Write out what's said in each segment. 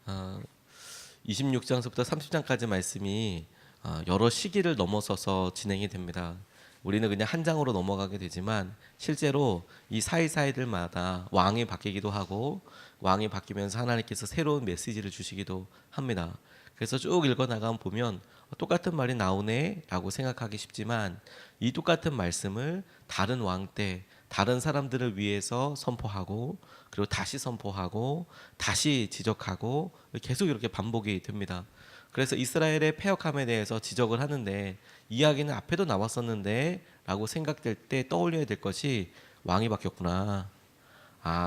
어, 26장서부터 30장까지 말씀이 여러 시기를 넘어서서 진행이 됩니다. 우리는 그냥 한 장으로 넘어가게 되지만 실제로 이 사이사이들마다 왕이 바뀌기도 하고 왕이 바뀌면서 하나님께서 새로운 메시지를 주시기도 합니다. 그래서 쭉 읽어나가면 보면 똑같은 말이 나오네 라고 생각하기 쉽지만 이 똑같은 말씀을 다른 왕 때 다른 사람들을 위해서 선포하고 그리고 다시 선포하고 다시 지적하고 계속 이렇게 반복이 됩니다. 그래서 이스라엘의 패역함에 대해서 지적을 하는데 이야기는 앞에도 나왔었는데 라고 생각될 때 떠올려야 될 것이 왕이 바뀌었구나,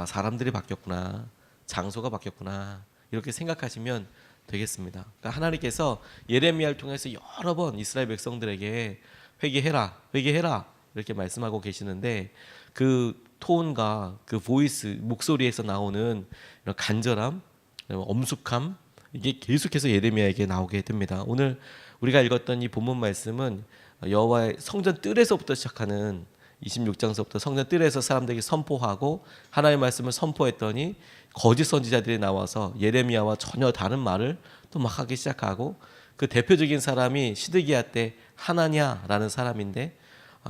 사람들이 바뀌었구나, 장소가 바뀌었구나 이렇게 생각하시면 되겠습니다. 그러니까 하나님께서 예레미야를 통해서 여러 번 이스라엘 백성들에게 회개해라 회개해라 이렇게 말씀하고 계시는데 그 톤과 그 보이스 목소리에서 나오는 이런 간절함, 엄숙함 이게 계속해서 예레미야에게 나오게 됩니다. 오늘 우리가 읽었던 이 본문 말씀은 여호와의 성전 뜰에서부터 시작하는 26장서부터 성전 뜰에서 사람들에게 선포하고 하나님의 말씀을 선포했더니 거짓 선지자들이 나와서 예레미야와 전혀 다른 말을 또 막 하기 시작하고 그 대표적인 사람이 시드기야 때 하나냐라는 사람인데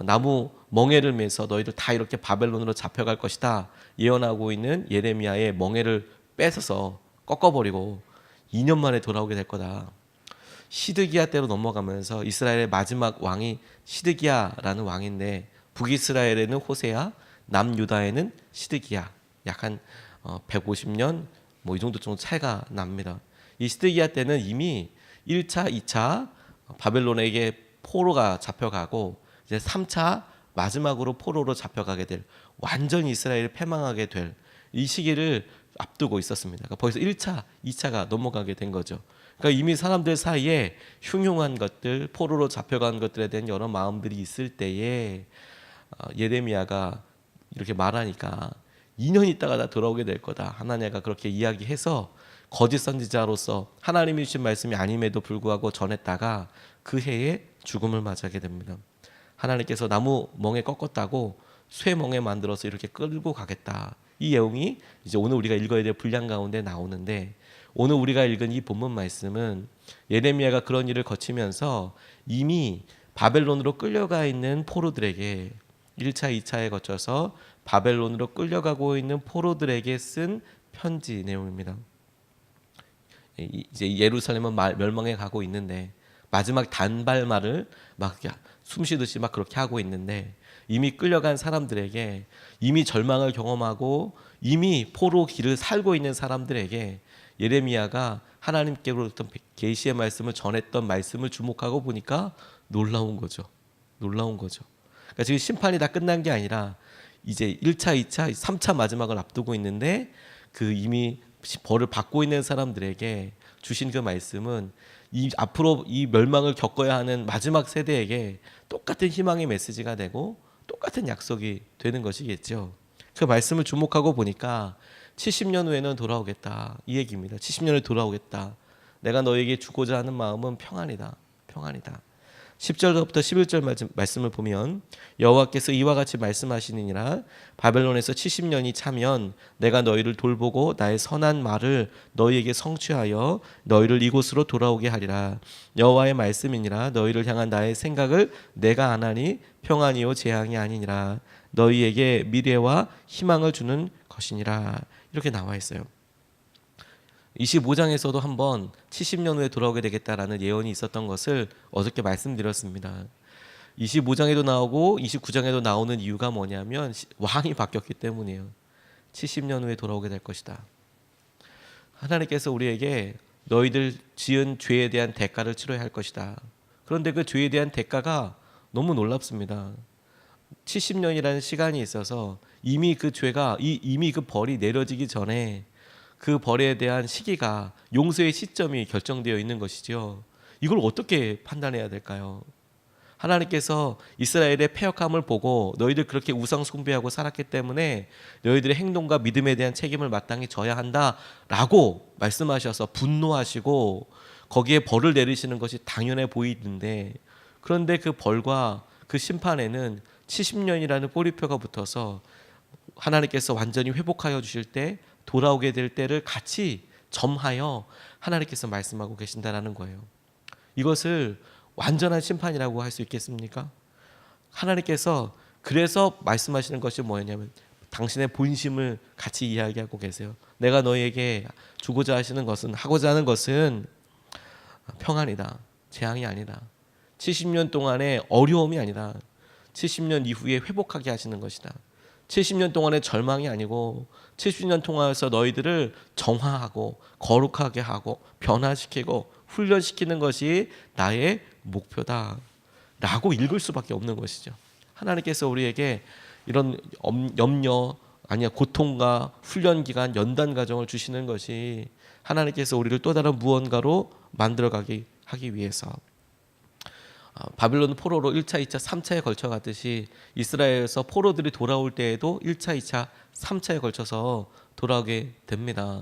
나무 멍에를 매서 너희들 다 이렇게 바벨론으로 잡혀갈 것이다 예언하고 있는 예레미야의 멍에를 뺏어서 꺾어버리고 2년 만에 돌아오게 될 거다. 시드기야 때로 넘어가면서 이스라엘의 마지막 왕이 시드기야라는 왕인데 북이스라엘에는 호세야, 남유다에는 시드기야. 약 한 150년 뭐 이 정도 차이가 납니다. 이 시드기야 때는 이미 1차, 2차 바벨론에게 포로가 잡혀가고 이제 3차 마지막으로 포로로 잡혀가게 될 완전히 이스라엘을 패망하게 될 이 시기를 앞두고 있었습니다. 그러니까 벌써 1차, 2차가 넘어가게 된 거죠. 그러니까 이미 사람들 사이에 흉흉한 것들, 포로로 잡혀간 것들에 대한 여러 마음들이 있을 때에 예레미야가 이렇게 말하니까 2년 있다가 다 돌아오게 될 거다. 하나냐가 그렇게 이야기해서 거짓 선지자로서 하나님이 주신 말씀이 아님에도 불구하고 전했다가 그 해에 죽음을 맞이하게 됩니다. 하나님께서 나무 멍에 꺾었다고 쇠 멍에 만들어서 이렇게 끌고 가겠다. 이 내용이 이제 오늘 우리가 읽어야 될 분량 가운데 나오는데 오늘 우리가 읽은 이 본문 말씀은 예레미야가 그런 일을 거치면서 이미 바벨론으로 끌려가 있는 포로들에게 1차, 2차에 거쳐서 바벨론으로 끌려가고 있는 포로들에게 쓴 편지 내용입니다. 이제 예루살렘은 멸망해 가고 있는데 마지막 단발말을 막 숨쉬듯이 막 그렇게 하고 있는데 이미 끌려간 사람들에게 이미 절망을 경험하고 이미 포로 길을 살고 있는 사람들에게 예레미야가 하나님께로부터 계시의 말씀을 전했던 말씀을 주목하고 보니까 놀라운 거죠. 놀라운 거죠. 그러니까 지금 심판이 다 끝난 게 아니라 이제 1차, 2차, 3차 마지막을 앞두고 있는데 그 이미 벌을 받고 있는 사람들에게 주신 그 말씀은 이 앞으로 이 멸망을 겪어야 하는 마지막 세대에게 똑같은 희망의 메시지가 되고 똑같은 약속이 되는 것이겠죠. 그 말씀을 주목하고 보니까 70년 후에는 돌아오겠다 이 얘기입니다. 70년 후에 돌아오겠다. 내가 너에게 주고자 하는 마음은 평안이다. 평안이다. 10절부터 11절 말씀을 보면 여호와께서 이와 같이 말씀하시느니라 바벨론에서 70년이 차면 내가 너희를 돌보고 나의 선한 말을 너희에게 성취하여 너희를 이곳으로 돌아오게 하리라. 여호와의 말씀이니라. 너희를 향한 나의 생각을 내가 아나니 평안이요 재앙이 아니니라. 너희에게 미래와 희망을 주는 것이니라. 이렇게 나와 있어요. 25장에서도 한번 70년 후에 돌아오게 되겠다라는 예언이 있었던 것을 어저께 말씀드렸습니다. 25장에도 나오고 29장에도 나오는 이유가 뭐냐면 왕이 바뀌었기 때문이에요. 70년 후에 돌아오게 될 것이다. 하나님께서 우리에게 너희들 지은 죄에 대한 대가를 치러야 할 것이다. 그런데 그 죄에 대한 대가가 너무 놀랍습니다. 70년이라는 시간이 있어서 이미 그 죄가 이미 그 벌이 내려지기 전에 그 벌에 대한 시기가 용서의 시점이 결정되어 있는 것이죠. 이걸 어떻게 판단해야 될까요? 하나님께서 이스라엘의 패역함을 보고 너희들 그렇게 우상 숭배하고 살았기 때문에 너희들의 행동과 믿음에 대한 책임을 마땅히 져야 한다라고 말씀하셔서 분노하시고 거기에 벌을 내리시는 것이 당연해 보이는데 그런데 그 벌과 그 심판에는 70년이라는 꼬리표가 붙어서 하나님께서 완전히 회복하여 주실 때 돌아오게 될 때를 같이 점하여 하나님께서 말씀하고 계신다라는 거예요. 이것을 완전한 심판이라고 할 수 있겠습니까? 하나님께서 그래서 말씀하시는 것이 뭐냐면 당신의 본심을 같이 이야기하고 계세요. 내가 너희에게 주고자 하시는 것은, 하고자 하는 것은 평안이다. 재앙이 아니다. 70년 동안의 어려움이 아니다. 70년 이후에 회복하게 하시는 것이다. 70년 동안의 절망이 아니고 70년 동안에서 너희들을 정화하고 거룩하게 하고 변화시키고 훈련시키는 것이 나의 목표다 라고 읽을 수밖에 없는 것이죠. 하나님께서 우리에게 이런 염려, 아니야 고통과 훈련 기간, 연단 과정을 주시는 것이 하나님께서 우리를 또 다른 무언가로 만들어가기 하기 위해서. 바빌론 포로로 1차, 2차, 3차에 걸쳐 갔듯이 이스라엘에서 포로들이 돌아올 때에도 1차, 2차, 3차에 걸쳐서 돌아오게 됩니다.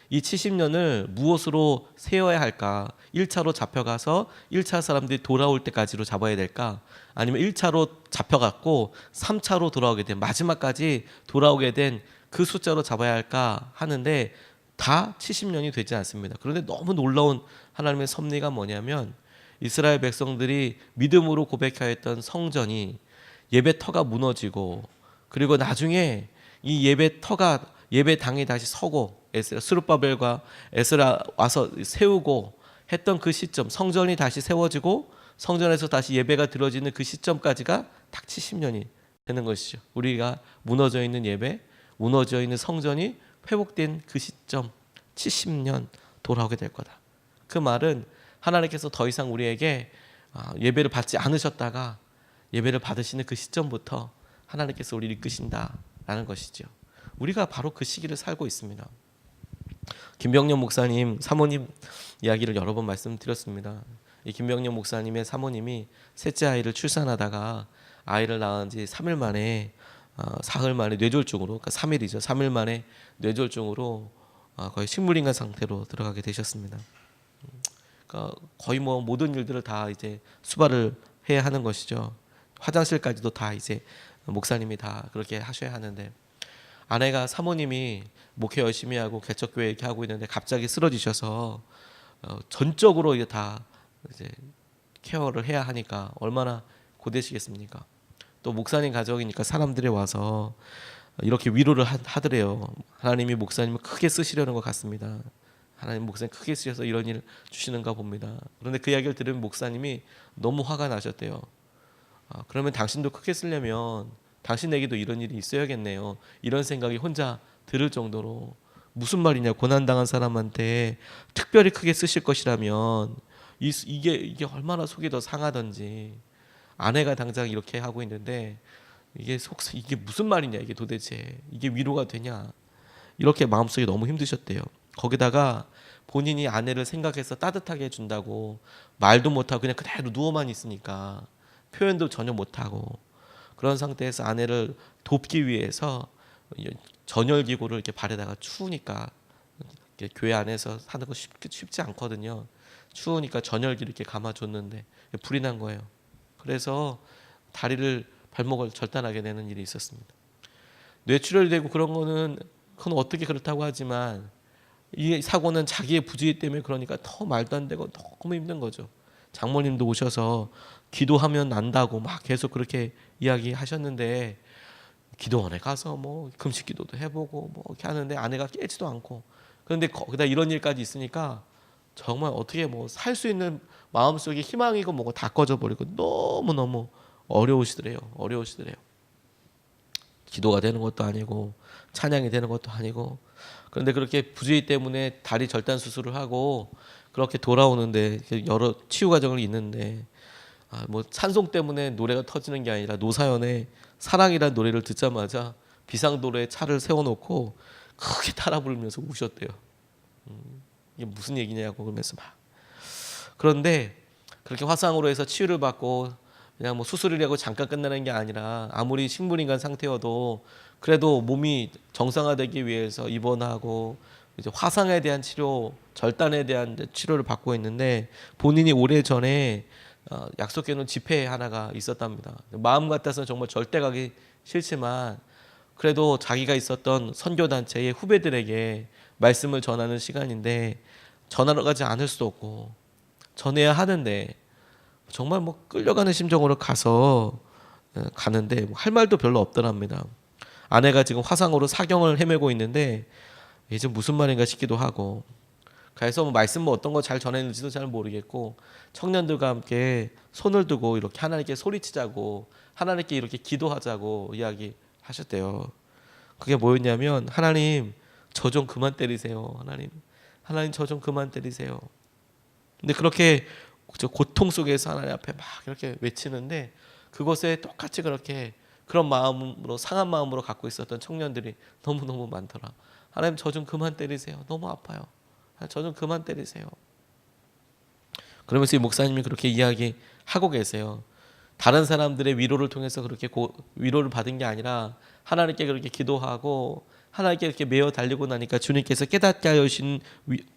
이 70년을 무엇으로 세워야 할까? 1차로 잡혀가서 1차 사람들이 돌아올 때까지로 잡아야 될까? 아니면 1차로 잡혀갔고 3차로 돌아오게 된, 마지막까지 돌아오게 된 그 숫자로 잡아야 할까 하는데 다 70년이 되지 않습니다. 그런데 너무 놀라운 하나님의 섭리가 뭐냐면 이스라엘 백성들이 믿음으로 고백하였던 성전이 예배터가 무너지고, 그리고 나중에 이 예배터가 예배당이 다시 서고 스룹바벨과 에스라 와서 세우고 했던 그 시점, 성전이 다시 세워지고 성전에서 다시 예배가 드려지는 그 시점까지가 딱 70년이 되는 것이죠. 우리가 무너져 있는 예배, 무너져 있는 성전이 회복된 그 시점, 70년 돌아오게 될 거다. 그 말은 하나님께서 더 이상 우리에게 예배를 받지 않으셨다가 예배를 받으시는 그 시점부터 하나님께서 우리를 이끄신다라는 것이죠. 우리가 바로 그 시기를 살고 있습니다. 김병년 목사님 사모님 이야기를 여러 번 말씀드렸습니다. 이 김병년 목사님의 사모님이 셋째 아이를 출산하다가 아이를 낳은 지 3일 만에 사흘 만에 뇌졸중으로, 그러니까 3일이죠. 3일 만에 뇌졸중으로 거의 식물인간 상태로 들어가게 되셨습니다. 그러니까 거의 뭐 모든 일들을 다 이제 수발을 해야 하는 것이죠. 화장실까지도 다 이제 목사님이 다 그렇게 하셔야 하는데, 아내가 사모님이 목회 열심히 하고 개척교회 이렇게 하고 있는데 갑자기 쓰러지셔서 전적으로 이제 다 이제 케어를 해야 하니까 얼마나 고되시겠습니까? 또 목사님 가정이니까 사람들이 와서 이렇게 위로를 하더래요. 하나님이 목사님을 크게 쓰시려는 것 같습니다. 하나님 목사님 크게 쓰셔서 이런 일을 주시는가 봅니다. 그런데 그 이야기를 들으면 목사님이 너무 화가 나셨대요. 그러면 당신도 크게 쓰려면 당신에게도 이런 일이 있어야겠네요. 이런 생각이 혼자 들을 정도로, 무슨 말이냐, 고난당한 사람한테 특별히 크게 쓰실 것이라면 이게 얼마나 속이 더 상하던지. 아내가 당장 이렇게 하고 있는데 이게 무슨 말이냐, 이게 도대체 이게 위로가 되냐, 이렇게 마음속에 너무 힘드셨대요. 거기다가 본인이 아내를 생각해서 따뜻하게 해준다고 말도 못하고 그냥 그대로 누워만 있으니까 표현도 전혀 못하고, 그런 상태에서 아내를 돕기 위해서 전열기구를 이렇게 발에다가, 추우니까 교회 안에서 사는 거 쉽지 않거든요. 추우니까 전열기를 이렇게 감아줬는데 불이 난 거예요. 그래서 발목을 절단하게 되는 일이 있었습니다. 뇌출혈이 되고 그런 거는 그건 어떻게 그렇다고 하지만 이 사고는 자기의 부주의 때문에 그러니까 더 말도 안 되고 너무 힘든 거죠. 장모님도 오셔서 기도하면 난다고 막 계속 그렇게 이야기하셨는데, 기도원에 가서 뭐 금식 기도도 해보고 뭐 이렇게 하는데 아내가 깨지도 않고, 그런데 거기다 이런 일까지 있으니까 정말 어떻게 뭐 살 수 있는 마음속에 희망이고 뭐고 다 꺼져버리고 너무너무 어려우시더래요. 기도가 되는 것도 아니고 찬양이 되는 것도 아니고. 그런데 그렇게 부주의 때문에 다리 절단 수술을 하고 그렇게 돌아오는데 여러 치유 과정을 있는데, 뭐 찬송 때문에 노래가 터지는 게 아니라 노사연의 사랑이라는 노래를 듣자마자 비상도로에 차를 세워놓고 크게 따라 부르면서 우셨대요. 이게 무슨 얘기냐고 그러면서 막. 그런데 그렇게 화상으로 해서 치유를 받고 그냥 뭐 수술이라고 잠깐 끝나는 게 아니라, 아무리 식물인간 상태여도 그래도 몸이 정상화되기 위해서 입원하고 이제 화상에 대한 치료, 절단에 대한 치료를 받고 있는데, 본인이 오래전에 약속해 놓은 집회 하나가 있었답니다. 마음 같아서는 정말 절대 가기 싫지만 그래도 자기가 있었던 선교단체의 후배들에게 말씀을 전하는 시간인데 전하러 가지 않을 수도 없고 전해야 하는데 정말 뭐 끌려가는 심정으로 가는데 할 말도 별로 없더랍니다. 아내가 지금 화상으로 사경을 헤매고 있는데 이제 무슨 말인가 싶기도 하고, 그래서 뭐 말씀 뭐 어떤 거 잘 전했는지도 잘 모르겠고 청년들과 함께 손을 두고 이렇게 하나님께 소리치자고 하나님께 이렇게 기도하자고 이야기하셨대요. 그게 뭐였냐면 하나님 저 좀 그만 때리세요. 하나님 저 좀 그만 때리세요. 근데 그렇게 고통 속에서 하나님 앞에 막 이렇게 외치는데 그곳에 똑같이 그렇게 그런 마음으로 상한 마음으로 갖고 있었던 청년들이 너무너무 많더라. 하나님 저 좀 그만 때리세요. 너무 아파요. 저 좀 그만 때리세요. 그러면서 이 목사님이 그렇게 이야기하고 계세요. 다른 사람들의 위로를 통해서 그렇게 위로를 받은 게 아니라 하나님께 그렇게 기도하고 하나님께 이렇게 매어 달리고 나니까 주님께서 깨닫게 하신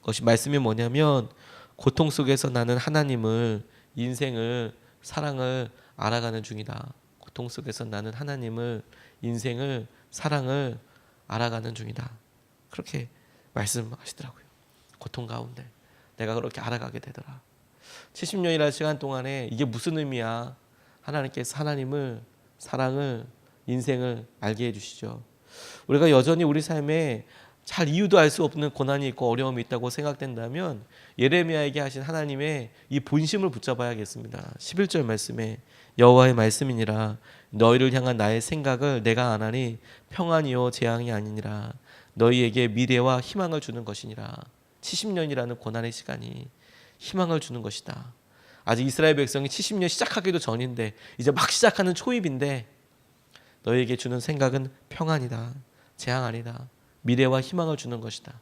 것이 말씀이 뭐냐면 고통 속에서 나는 하나님을 인생을 사랑을 알아가는 중이다. 고통 속에서 나는 하나님을 인생을 사랑을 알아가는 중이다. 그렇게 말씀하시더라고요. 고통 가운데 내가 그렇게 알아가게 되더라. 70년이라는 시간 동안에 이게 무슨 의미야? 하나님께서 하나님을 사랑을 인생을 알게 해주시죠. 우리가 여전히 우리 삶에 잘 이유도 알 수 없는 고난이 있고 어려움이 있다고 생각된다면 예레미야에게 하신 하나님의 이 본심을 붙잡아야겠습니다. 11절 말씀에 여호와의 말씀이니라 너희를 향한 나의 생각을 내가 아나니 평안이요 재앙이 아니니라 너희에게 미래와 희망을 주는 것이니라. 70년이라는 고난의 시간이 희망을 주는 것이다. 아직 이스라엘 백성이 70년 시작하기도 전인데 이제 막 시작하는 초입인데 너희에게 주는 생각은 평안이다. 재앙 아니다. 미래와 희망을 주는 것이다.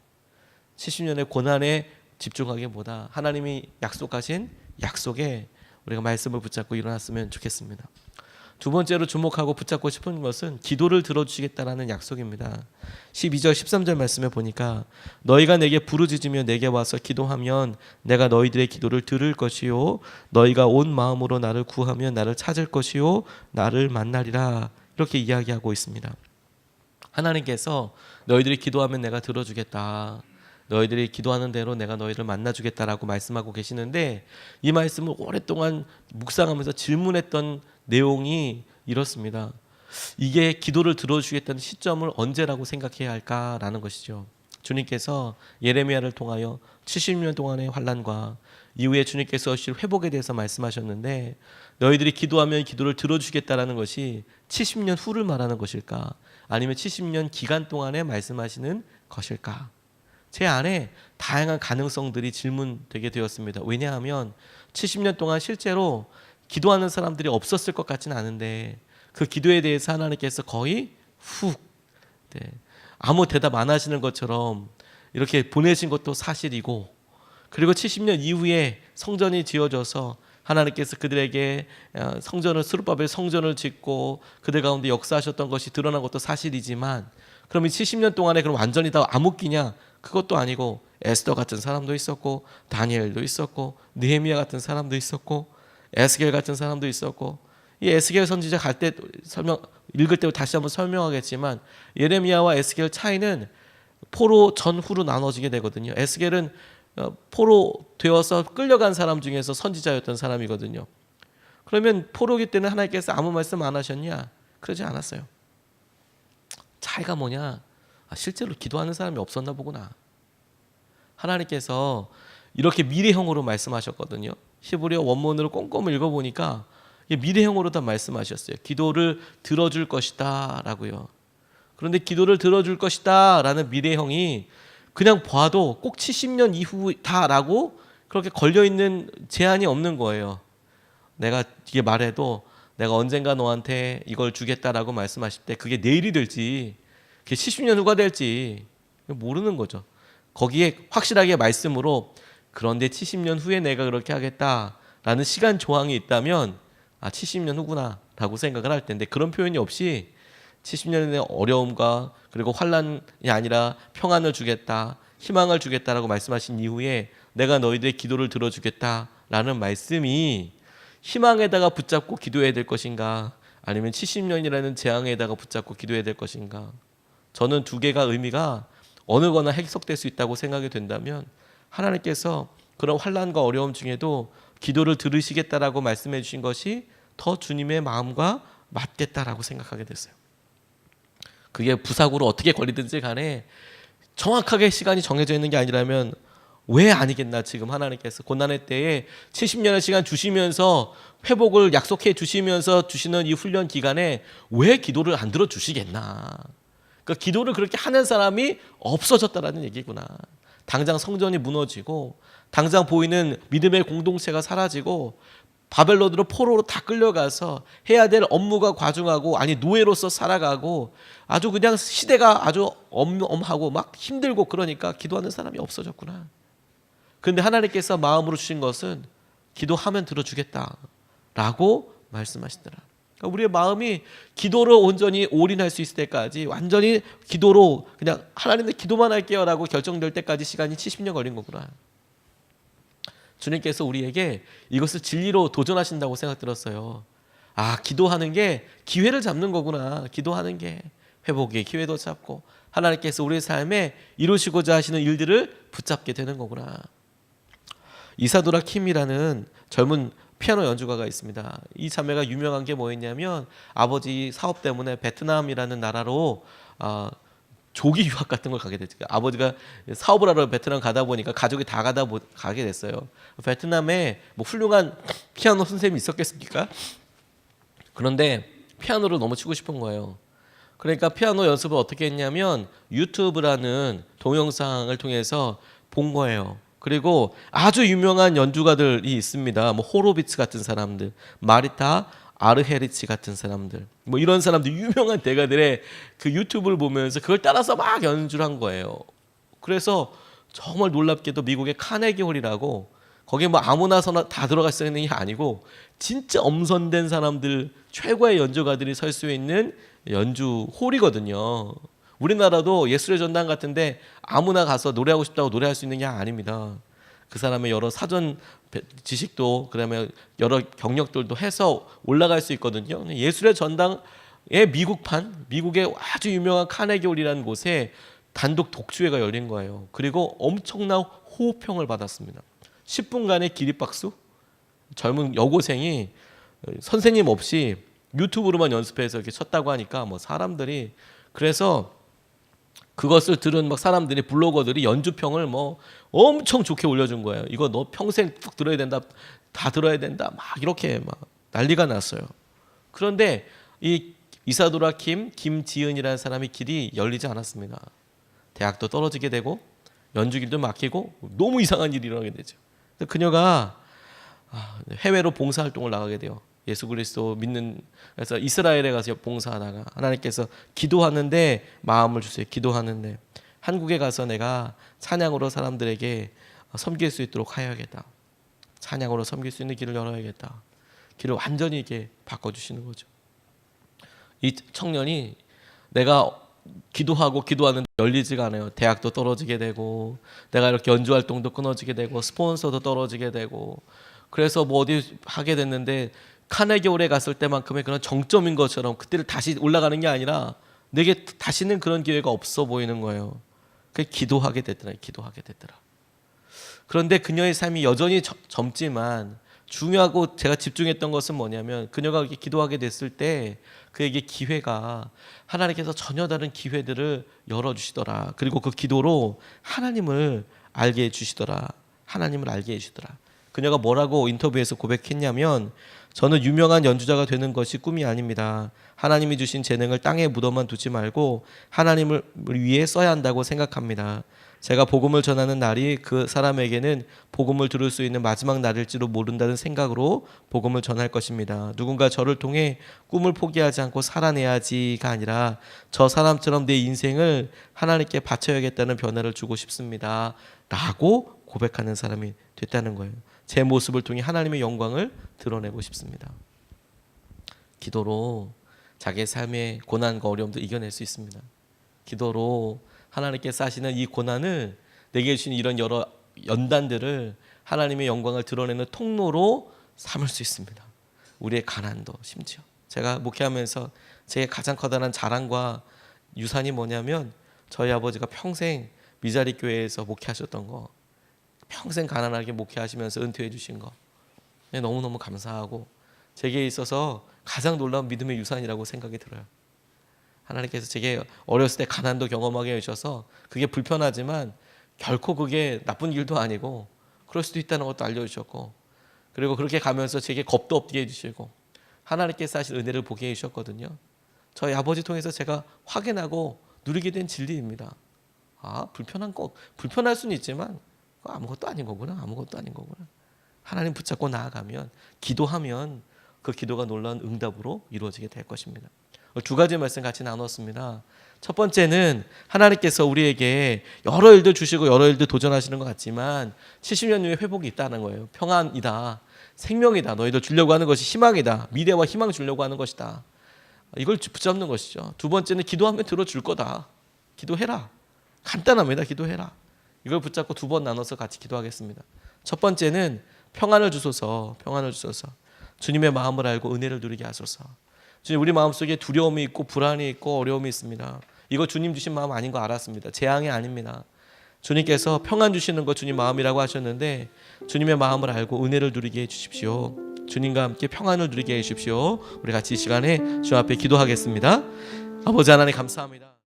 70년의 고난에 집중하기보다 하나님이 약속하신 약속에 우리가 말씀을 붙잡고 일어났으면 좋겠습니다. 두 번째로 주목하고 붙잡고 싶은 것은 기도를 들어주시겠다라는 약속입니다. 12절 13절 말씀에 보니까 너희가 내게 부르짖으며 내게 와서 기도하면 내가 너희들의 기도를 들을 것이요 너희가 온 마음으로 나를 구하면 나를 찾을 것이요 나를 만나리라. 이렇게 이야기하고 있습니다. 하나님께서 너희들이 기도하면 내가 들어주겠다. 너희들이 기도하는 대로 내가 너희를 만나주겠다라고 말씀하고 계시는데 이 말씀을 오랫동안 묵상하면서 질문했던 내용이 이렇습니다. 이게 기도를 들어주겠다는 시점을 언제라고 생각해야 할까라는 것이죠. 주님께서 예레미야를 통하여 70년 동안의 환난과 이후에 주님께서 하실 회복에 대해서 말씀하셨는데 너희들이 기도하면 기도를 들어주겠다라는 것이 70년 후를 말하는 것일까? 아니면 70년 기간 동안에 말씀하시는 것일까? 제 안에 다양한 가능성들이 질문되게 되었습니다. 왜냐하면 70년 동안 실제로 기도하는 사람들이 없었을 것 같지는 않은데 그 기도에 대해서 하나님께서 거의 아무 대답 안 하시는 것처럼 이렇게 보내신 것도 사실이고 그리고 70년 이후에 성전이 지어져서 하나님께서 그들에게 성전을 스룹바벨 성전을 짓고 그들 가운데 역사하셨던 것이 드러난 것도 사실이지만 그럼 이 70년 동안에 그럼 완전히 다 암흑기냐? 그것도 아니고 에스더 같은 사람도 있었고 다니엘도 있었고 느헤미야 같은 사람도 있었고 에스겔 같은 사람도 있었고 이 에스겔 선지자 갈 때 읽을 때 다시 한번 설명하겠지만 예레미야와 에스겔 차이는 포로 전후로 나눠지게 되거든요. 에스겔은 포로 되어서 끌려간 사람 중에서 선지자였던 사람이거든요. 그러면 포로기 때는 하나님께서 아무 말씀 안 하셨냐? 그러지 않았어요. 차이가 뭐냐? 실제로 기도하는 사람이 없었나 보구나. 하나님께서 이렇게 미래형으로 말씀하셨거든요. 히브리어 원문으로 꼼꼼히 읽어보니까 미래형으로 다 말씀하셨어요. 기도를 들어줄 것이다 라고요. 그런데 기도를 들어줄 것이다 라는 미래형이 그냥 봐도 꼭 70년 이후다라고 그렇게 걸려있는 제한이 없는 거예요. 내가 이게 말해도 내가 언젠가 너한테 이걸 주겠다라고 말씀하실 때 그게 내일이 될지 그게 70년 후가 될지 모르는 거죠. 거기에 확실하게 말씀으로 그런데 70년 후에 내가 그렇게 하겠다라는 시간 조항이 있다면 70년 후구나 라고 생각을 할 텐데 그런 표현이 없이 70년의 어려움과 그리고 환난이 아니라 평안을 주겠다, 희망을 주겠다라고 말씀하신 이후에 내가 너희들의 기도를 들어주겠다라는 말씀이 희망에다가 붙잡고 기도해야 될 것인가 아니면 70년이라는 재앙에다가 붙잡고 기도해야 될 것인가. 저는 두 개가 의미가 어느 거나 해석될 수 있다고 생각이 된다면 하나님께서 그런 환난과 어려움 중에도 기도를 들으시겠다라고 말씀해 주신 것이 더 주님의 마음과 맞겠다라고 생각하게 됐어요. 그게 부사구로 어떻게 걸리든지 간에 정확하게 시간이 정해져 있는 게 아니라면 왜 아니겠나. 지금 하나님께서 고난의 때에 70년의 시간 주시면서 회복을 약속해 주시면서 주시는 이 훈련 기간에 왜 기도를 안 들어주시겠나. 그러니까 기도를 그렇게 하는 사람이 없어졌다라는 얘기구나. 당장 성전이 무너지고 당장 보이는 믿음의 공동체가 사라지고 바벨론으로 포로로 다 끌려가서 해야 될 업무가 과중하고 아니 노예로서 살아가고 아주 그냥 시대가 아주 엄하고 막 힘들고 그러니까 기도하는 사람이 없어졌구나. 그런데 하나님께서 마음으로 주신 것은 기도하면 들어주겠다라고 말씀하시더라. 그러니까 우리의 마음이 기도로 온전히 올인할 수 있을 때까지 완전히 기도로 그냥 하나님의 기도만 할게요라고 결정될 때까지 시간이 70년 걸린 거구나. 주님께서 우리에게 이것을 진리로 도전하신다고 생각 들었어요. 아, 기도하는 게 기회를 잡는 거구나. 기도하는 게 회복의 기회도 잡고 하나님께서 우리의 삶에 이루시고자 하시는 일들을 붙잡게 되는 거구나. 이사도라 킴이라는 젊은 피아노 연주가가 있습니다. 이 자매가 유명한 게 뭐였냐면 아버지 사업 때문에 베트남이라는 나라로 조기 유학 같은 걸 가게 됐죠. 아버지가 사업을 하러 베트남 가다 보니까 가족이 다 가게 됐어요. 베트남에 뭐 훌륭한 피아노 선생님이 있었겠습니까? 그런데 피아노를 너무 치고 싶은 거예요. 그러니까 피아노 연습을 어떻게 했냐면 유튜브라는 동영상을 통해서 본 거예요. 그리고 아주 유명한 연주가들이 있습니다. 뭐 호로비츠 같은 사람들, 마리타 아르헤리치 같은 사람들, 뭐 이런 사람들 유명한 대가들의 그 유튜브를 보면서 그걸 따라서 막 연주를 한 거예요. 그래서 정말 놀랍게도 미국의 카네기 홀이라고 거기에 뭐 아무나 다 들어갈 수 있는 게 아니고 진짜 엄선된 사람들 최고의 연주가들이 설 수 있는 연주 홀이거든요. 우리나라도 예술의 전당 같은데 아무나 가서 노래하고 싶다고 노래할 수 있는 게 아닙니다. 그 사람의 여러 사전 지식도 그다음에 여러 경력들도 해서 올라갈 수 있거든요. 예술의 전당의 미국판, 미국의 아주 유명한 카네기홀이라는 곳에 단독 독주회가 열린 거예요. 그리고 엄청난 호평을 받았습니다. 10분간의 기립박수. 젊은 여고생이 선생님 없이 유튜브로만 연습해서 이렇게 쳤다고 하니까 뭐 사람들이 그래서 그것을 들은 막 사람들이 블로거들이 연주평을 뭐 엄청 좋게 올려준 거예요. 이거 너 평생 쭉 들어야 된다, 다 들어야 된다, 막 이렇게 막 난리가 났어요. 그런데 이 이사도라 김지은이라는 사람의 길이 열리지 않았습니다. 대학도 떨어지게 되고 연주길도 막히고 너무 이상한 일이 일어나게 되죠. 그녀가 해외로 봉사활동을 나가게 돼요. 예수 그리스도 믿는 그래서 이스라엘에 가서 봉사하다가 하나님께서 기도하는데 마음을 주세요. 기도하는데 한국에 가서 내가 찬양으로 사람들에게 섬길 수 있도록 하여야겠다. 찬양으로 섬길 수 있는 길을 열어야겠다. 길을 완전히 이렇게 바꿔주시는 거죠. 이 청년이 내가 기도하고 기도하는데 열리지가 않아요. 대학도 떨어지게 되고 내가 이렇게 연주 활동도 끊어지게 되고 스폰서도 떨어지게 되고 그래서 뭐 어디 하게 됐는데 카네기홀에 갔을 때만큼의 그런 정점인 것처럼 그때를 다시 올라가는 게 아니라 내게 다시는 그런 기회가 없어 보이는 거예요. 그래서 기도하게 됐더라. 그런데 그녀의 삶이 여전히 젊지만 중요하고 제가 집중했던 것은 뭐냐면 그녀가 이렇게 기도하게 됐을 때 그에게 기회가 하나님께서 전혀 다른 기회들을 열어주시더라. 그리고 그 기도로 하나님을 알게 해주시더라. 그녀가 뭐라고 인터뷰에서 고백했냐면 저는 유명한 연주자가 되는 것이 꿈이 아닙니다. 하나님이 주신 재능을 땅에 묻어만 두지 말고 하나님을 위해 써야 한다고 생각합니다. 제가 복음을 전하는 날이 그 사람에게는 복음을 들을 수 있는 마지막 날일지도 모른다는 생각으로 복음을 전할 것입니다. 누군가 저를 통해 꿈을 포기하지 않고 살아내야지가 아니라 저 사람처럼 내 인생을 하나님께 바쳐야겠다는 변화를 주고 싶습니다. 라고 고백하는 사람이 됐다는 거예요. 제 모습을 통해 하나님의 영광을 드러내고 싶습니다. 기도로 자기의 삶의 고난과 어려움도 이겨낼 수 있습니다. 기도로 하나님께서 하시는 이 고난을 내게 주신 이런 여러 연단들을 하나님의 영광을 드러내는 통로로 삼을 수 있습니다. 우리의 가난도 심지어 제가 목회하면서 제 가장 커다란 자랑과 유산이 뭐냐면 저희 아버지가 평생 미자리 교회에서 목회하셨던 거, 평생 가난하게 목회하시면서 은퇴해 주신 거, 너무너무 감사하고 제게 있어서 가장 놀라운 믿음의 유산이라고 생각이 들어요. 하나님께서 제게 어렸을 때 가난도 경험하게 해주셔서 그게 불편하지만 결코 그게 나쁜 일도 아니고 그럴 수도 있다는 것도 알려주셨고, 그리고 그렇게 가면서 제게 겁도 없게 해주시고 하나님께서 하신 은혜를 보게 해주셨거든요. 저희 아버지 통해서 제가 확인하고 누리게 된 진리입니다. 불편할 수는 있지만 아무것도 아닌 거구나. 아무것도 아닌 거구나. 하나님 붙잡고 나아가면, 기도하면 그 기도가 놀라운 응답으로 이루어지게 될 것입니다. 두 가지 말씀 같이 나눴습니다. 첫 번째는 하나님께서 우리에게 여러 일들 주시고 여러 일들 도전하시는 것 같지만 70년 후에 회복이 있다는 거예요. 평안이다, 생명이다, 너희들 주려고 하는 것이 희망이다, 미래와 희망 주려고 하는 것이다. 이걸 붙잡는 것이죠. 두 번째는 기도하면 들어줄 거다. 기도해라. 간단합니다. 기도해라. 이걸 붙잡고 두 번 나눠서 같이 기도하겠습니다. 첫 번째는 평안을 주소서, 평안을 주소서. 주님의 마음을 알고 은혜를 누리게 하소서. 주님, 우리 마음속에 두려움이 있고 불안이 있고 어려움이 있습니다. 이거 주님 주신 마음 아닌 거 알았습니다. 재앙이 아닙니다. 주님께서 평안 주시는 거 주님 마음이라고 하셨는데 주님의 마음을 알고 은혜를 누리게 해주십시오. 주님과 함께 평안을 누리게 해주십시오. 우리 같이 이 시간에 주 앞에 기도하겠습니다. 아버지 하나님 감사합니다.